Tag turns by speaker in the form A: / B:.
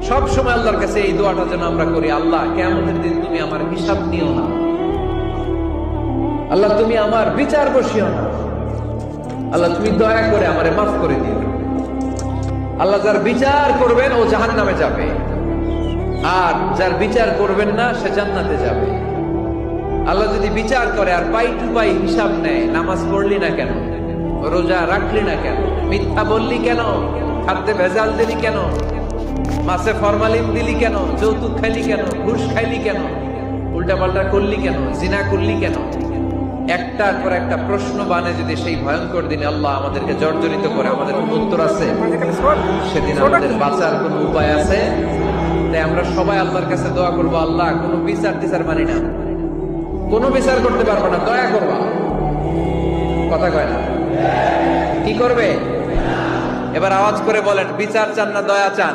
A: সব সময় আল্লাহর কাছে এই দোয়াটা যেন আমরা করি, আল্লাহ কিয়ামতের দিন তুমি আমার হিসাব নিও না, আল্লাহ তুমি আমার বিচার বসিও না, আল্লাহ তুমি দয়া করে আমারে মাফ করে দিও। আল্লাহ যার বিচার করবেন ও জাহান্নামে যাবে, আর যার বিচার করবেন না সে জান্নাতে যাবে। আল্লাহ যদি বিচার করে আর পাই টু পাই হিসাব নেয়, নামাজ পড়লি না কেন, রোজা রাখলি না কেন, মিথ্যা বললি কেন, খাদ্যে ভেজাল দিলি কেন, মাছে ফরমালিন দিলি কেন, যৌতুক খাইলি কেন, ঘুষ খাইলি কেন, উল্টাপাল্টা করলি কেন, জিনা করলি কেন, একটার পর একটা প্রশ্ন বানে যদি সেই ভয়ঙ্কর দিনে আল্লাহ আমাদেরকে জর্জরিত করে, আমাদের কোনো উত্তর আছে? সেদিন আমাদের বাঁচার কোনো উপায় আছে? তাই আমরা সবাই আল্লাহর কাছে দোয়া করবো, আল্লাহ কোনো বিচার টিচার মানি না, কোনো বিচার করতে পারবো না, দয়া করবা। কথা কয় না? কি করবে? এবার আওয়াজ করে বলেন, বিচার চান না দয়া চান?